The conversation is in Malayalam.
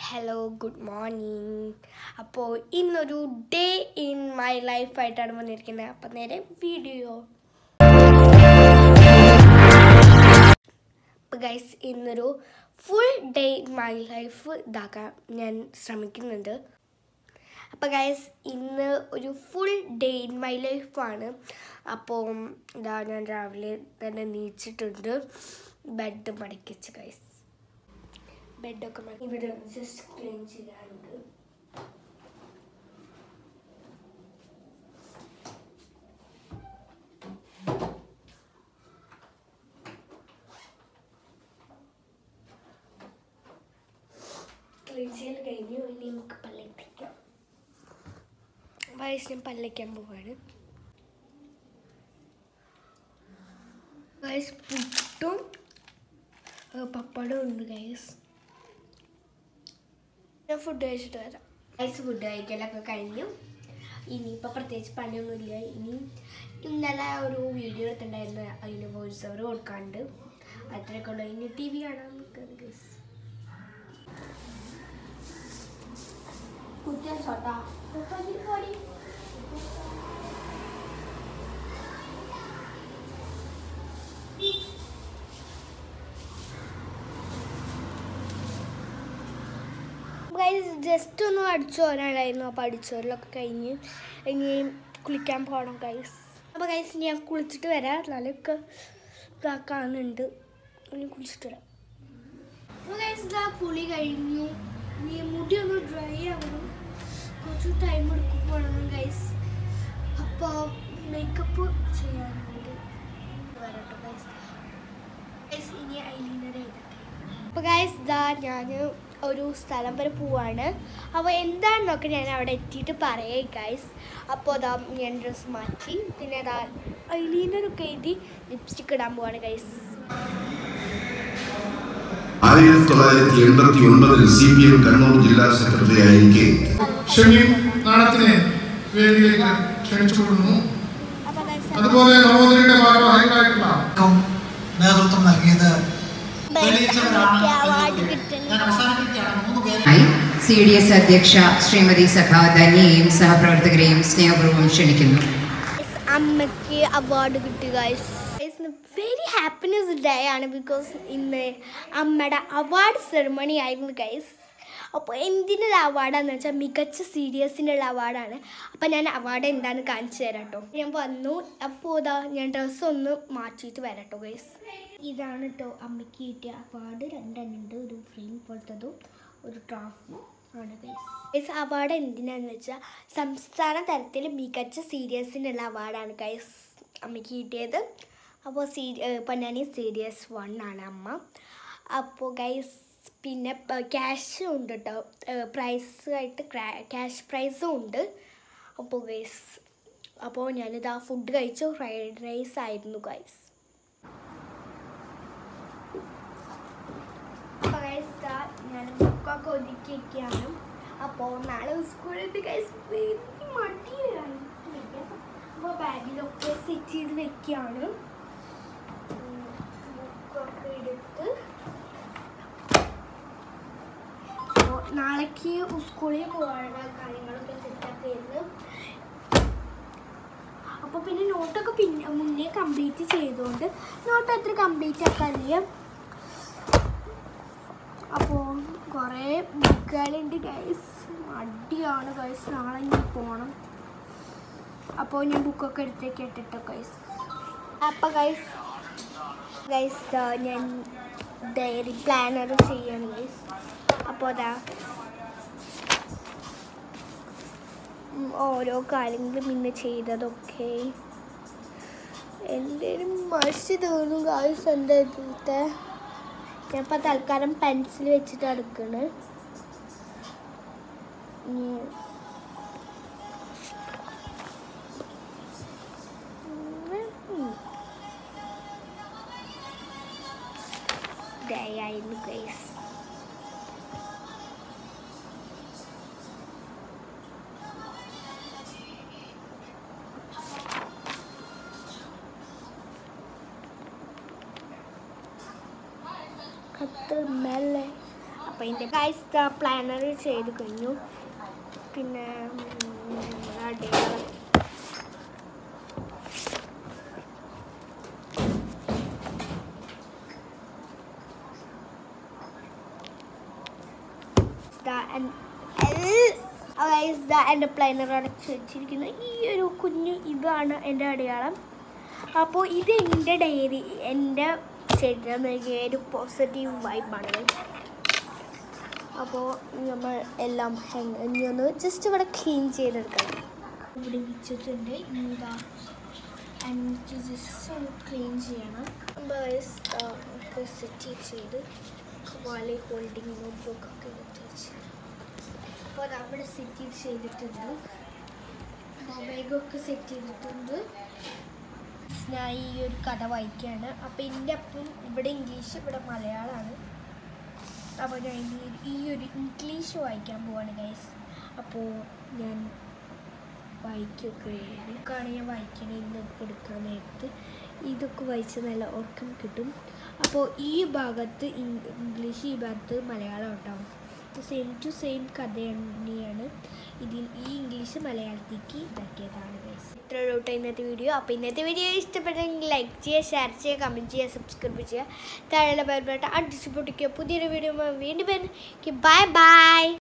Hello good morning. അപ്പോൾ ഇന്നൊരു ഡേ ഇൻ മൈ ലൈഫായിട്ടാണ് വന്നിരിക്കുന്നത്. അപ്പം നേരെ വീഡിയോ. അപ്പോൾ ഗൈസ് ഇന്നൊരു full day in my life ഇതാക്കാൻ ഞാൻ ശ്രമിക്കുന്നുണ്ട്. അപ്പോൾ ഗൈസ് ഇന്ന് ഒരു ഫുൾ ഡേ ഇൻ മൈ ലൈഫാണ്. അപ്പോൾ ഇതാ ഞാൻ രാവിലെ തന്നെ നീച്ചിട്ടുണ്ട്. ബെഡ് മടക്കി വെച്ച് ഗൈസ്. ബെഡൊക്കെ ഇവിടെ ജസ്റ്റ് ക്ലീൻ ചെയ്യാനുണ്ട്. ക്ലീൻ ചെയ്യൽ കഴിഞ്ഞു. ഇനി നമുക്ക് പല്ലേപ്പിക്കാം. വയസ്സിനും പല്ലേക്കാൻ പോവാണ്. ഗൈസ് പുട്ടും പപ്പടവും ഉണ്ട് ഗൈസ്. ഞാൻ ഫുഡ് കഴിച്ചിട്ട് വരാം. ഗൈസ് ഫുഡ് കഴിക്കലൊക്കെ കഴിഞ്ഞു. ഇനിയിപ്പോൾ പ്രത്യേകിച്ച് പണിയൊന്നുമില്ല. ഇനി ഇന്നലെ ഒരു വീഡിയോ എടുത്തിട്ടുണ്ടായിരുന്നു, അതിന് വോയിസ് ഓവർ കൊടുക്കാണ്ട്. അത്രയൊക്കെ ഉള്ളു. ഇനി TV കാണാൻ നിൽക്കുന്നത് ഗൈസ്. കുറ്റം ചോട്ടാ പോടി. ജസ്റ്റ് ഒന്ന് അടിച്ചു വരാനായിരുന്നു. അപ്പോൾ അടിച്ചോരലൊക്കെ കഴിഞ്ഞ് ഇനി കുളിക്കാൻ പോകണം ഗൈസ്. അപ്പോൾ ഗൈസ് ഞാൻ കുളിച്ചിട്ട് വരാം. നല്ലൊക്കെ ഇതാക്കാനുണ്ട്. ഇനി കുളിച്ചിട്ട് വരാം. അപ്പോൾ ഗൈസ് ഇതാ കുളി കഴിഞ്ഞു. ഇനി മുടി ഒന്ന് ഡ്രൈ ആവണം. കുറച്ച് ടൈം എടുക്കും പോകണം ഗൈസ്. അപ്പോൾ മേക്കപ്പ് ചെയ്യാനുണ്ട്. വരട്ടോ ഗൈസ്. ഗൈസ് ഇനി ഐലൈനർ ചെയ്തിട്ട്. അപ്പോൾ ഗൈസ് ഇതാ ഞാൻ ഒരു സ്ഥലം വരെ പോവാണ്. അപ്പോൾ എന്താണെന്നൊക്കെ ഞാൻ അവിടെ എത്തിയിട്ട് പറയാം ഗൈസ്. അപ്പോൾ അതാ ഞാൻ ഡ്രസ്സ് മാറ്റി, പിന്നെ അതാ ഐലൈനറൊക്കെ എഴുതി ലിപ്സ്റ്റിക് ഇടാൻ പോവാണ് ഗൈസ്. 1989 CPM കണ്ണൂർ ജില്ലാ സെക്രട്ടറി ആയിരിക്കെ ഷമീം നാണത്തിനെ വേദിയിലേക്ക് ക്ഷണിച്ചുകൊള്ളുന്നു. അതുപോലെ നവോദയയുടെ ഭാരവാഹികളായിട്ടുള്ള നേതൃത്വം നൽകിയത് CDS അധ്യക്ഷ ശ്രീമതി സഖ ധന്യയും സഹപ്രവർത്തകരെയും സ്നേഹപൂർവ്വം ക്ഷണിക്കുന്നു. അമ്മയ്ക്ക് അവാർഡ് കിട്ടി ഗൈസ്. വെരി ഹാപ്പിനെസ് ഡേ ആണ്. ബിക്കോസ് ഇന്ന് അമ്മയുടെ അവാർഡ് സെറിമണി ആയിരുന്നു ഗൈസ്. അപ്പോൾ എന്തിനുള്ള അവാർഡാണെന്ന് വെച്ചാൽ മികച്ച CDSനുള്ള അവാർഡാണ്. അപ്പോൾ ഞാൻ അവാർഡ് എന്താണെന്ന് കാണിച്ചു തരാം കേട്ടോ. ഞാൻ വന്നു. അപ്പോൾ ഇതാ ഞാൻ ഡ്രസ്സ് ഒന്ന് മാറ്റിയിട്ട് വരാം കേട്ടോ ഗൈസ്. ഇതാണ് കേട്ടോ അമ്മയ്ക്ക് കിട്ടിയ അവാർഡ്. രണ്ടെണ്ണുണ്ട്. ഒരു ഫ്രെയിം പോലത്തതും ഒരു ട്രോഫി ആണ് ഗൈസ്. അവാർഡ് എന്തിനാന്ന് വെച്ചാൽ സംസ്ഥാന തലത്തിൽ മികച്ച CDSനുള്ള അവാർഡാണ് ഗൈസ് അമ്മയ്ക്ക് കിട്ടിയത്. അപ്പോൾ പൊന്നാനി CDS 1 ആണ് അമ്മ. അപ്പോൾ ഗൈസ് പിന്നെ ക്യാഷും ഉണ്ട് കേട്ടോ. പ്രൈസായിട്ട് ക്യാഷ് പ്രൈസും ഉണ്ട്. അപ്പോൾ ഗൈസ് അപ്പോൾ ഞാനിതാ ഫുഡ് കഴിച്ചു. ഫ്രൈഡ് റൈസ് ആയിരുന്നു ഗൈസ്. അപ്പോൾ ഗൈസ് ഞാൻ ബുക്കൊക്കെ ഒതുക്കി വയ്ക്കുകയാണ്. അപ്പോൾ നാളെ സ്കൂളിൽ ഗൈസ് മടിയാണ്. അപ്പോൾ ബാഗിലൊക്കെ സെറ്റ് ചെയ്ത് വെക്കുകയാണ്. ബുക്കൊക്കെ എടുത്ത് നാളേക്ക് സ്കൂളിൽ പോകാനുള്ള കാര്യങ്ങളൊക്കെ സെറ്റപ്പ് ചെയ്ത്, അപ്പോൾ പിന്നെ നോട്ടൊക്കെ മുന്നേ കംപ്ലീറ്റ് ചെയ്തുകൊണ്ട് നോട്ട് അത്ര കംപ്ലീറ്റ് ആക്കാനില്ല. അപ്പോൾ കുറേ ബുക്കുകളുണ്ട് ഗൈസ്. മടിയാണ് ഗൈസ്. നാളെ ഇനി പോകണം. അപ്പോൾ ഞാൻ ബുക്കൊക്കെ എടുത്തേക്ക് ഇട്ടിട്ടോ ഗൈസ്. അപ്പോൾ ഗൈസ് ഞാൻ ഡയറി പ്ലാനർ ചെയ്യാണ് ഗൈസ്. അപ്പോൾ അതാ ഓരോ കാര്യങ്ങളും ഇന്ന് ചെയ്തതൊക്കെ എന്തേലും മഷി തോന്നും ഗൈസ്. എന്താ ഇതിലത്തെ ഞാനിപ്പോൾ തൽക്കാലം പെൻസിൽ വെച്ചിട്ട് എടുക്കണ്. ദയായിരുന്നു ഗൈസ്. കത്ത് മെല്ലെ അപ്പോൾ ഇതിൻ്റെ ഗൈസ് പ്ലാനർ ചെയ്ത് കഴിഞ്ഞു. പിന്നെ അടിപൊളി എൻ്റെ പ്ലാനർ അടച്ച് വെച്ചിരിക്കുന്നു. ഈ ഒരു കുഞ്ഞു ഇതാണ് എൻ്റെ അടയാളം. അപ്പോൾ ഇത് എൻ്റെ ഡയറി, എൻ്റെ ശരീരം നൽകിയ ഒരു പോസിറ്റീവ് വൈബാണ്. അപ്പോൾ നമ്മൾ എല്ലാം ഇനി ഒന്ന് ജസ്റ്റ് ഇവിടെ ക്ലീൻ ചെയ്തെടുക്കണം. ഇവിടെ വെച്ചിട്ടുണ്ട്. ഇതാ എനിക്ക് ജസ്റ്റ് ഒന്ന് ക്ലീൻ ചെയ്യണം. സെറ്റ് ചെയ്ത് വാലി ഹോൾഡിങ് നോട്ട്ബുക്കൊക്കെ എടുത്ത് വെച്ച് അപ്പോൾ അത് അവിടെ സെറ്റ് ചെയ്തിട്ടുണ്ട്. ബാഗൊക്കെ സെറ്റ് ചെയ്തിട്ടുണ്ട്. ഞാൻ ഈ ഒരു കഥ വായിക്കുകയാണ്. അപ്പോൾ എൻ്റെ അപ്പം ഇവിടെ ഇംഗ്ലീഷ്, ഇവിടെ മലയാളമാണ്. അപ്പോൾ ഞാൻ ഈ ഒരു ഇംഗ്ലീഷ് വായിക്കാൻ പോവാണ് ഗൈസ്. അപ്പോൾ ഞാൻ വായിക്കുകയൊക്കെ ബുക്കാണ് ഞാൻ വായിക്കണത്. ഇന്നൊക്കെ എടുക്കാൻ നേരത്ത് ഇതൊക്കെ വായിച്ച് നല്ല ഓർക്കം കിട്ടും. അപ്പോൾ ഈ ഭാഗത്ത് ഇംഗ്ലീഷ്, ഈ ഭാഗത്ത് മലയാളം ഉണ്ടാവും. സെയിം ടു സെയിം കഥ തന്നെയാണ്. ഇതിൽ ഈ ഇംഗ്ലീഷ് മലയാളത്തേക്ക് ഇതാക്കിയതാണ് ഗൈസ്. ഇത്രയുള്ള ഇന്നത്തെ വീഡിയോ. അപ്പോൾ ഇന്നത്തെ വീഡിയോ ഇഷ്ടപ്പെട്ടെങ്കിൽ ലൈക്ക് ചെയ്യുക, ഷെയർ ചെയ്യുക, കമൻറ്റ് ചെയ്യുക, സബ്സ്ക്രൈബ് ചെയ്യുക. താഴെ ബെൽ ബട്ടൺ അടിച്ച് പൊട്ടിക്കുക. പുതിയൊരു വീഡിയോ വീണ്ടും ബൈ ബൈ.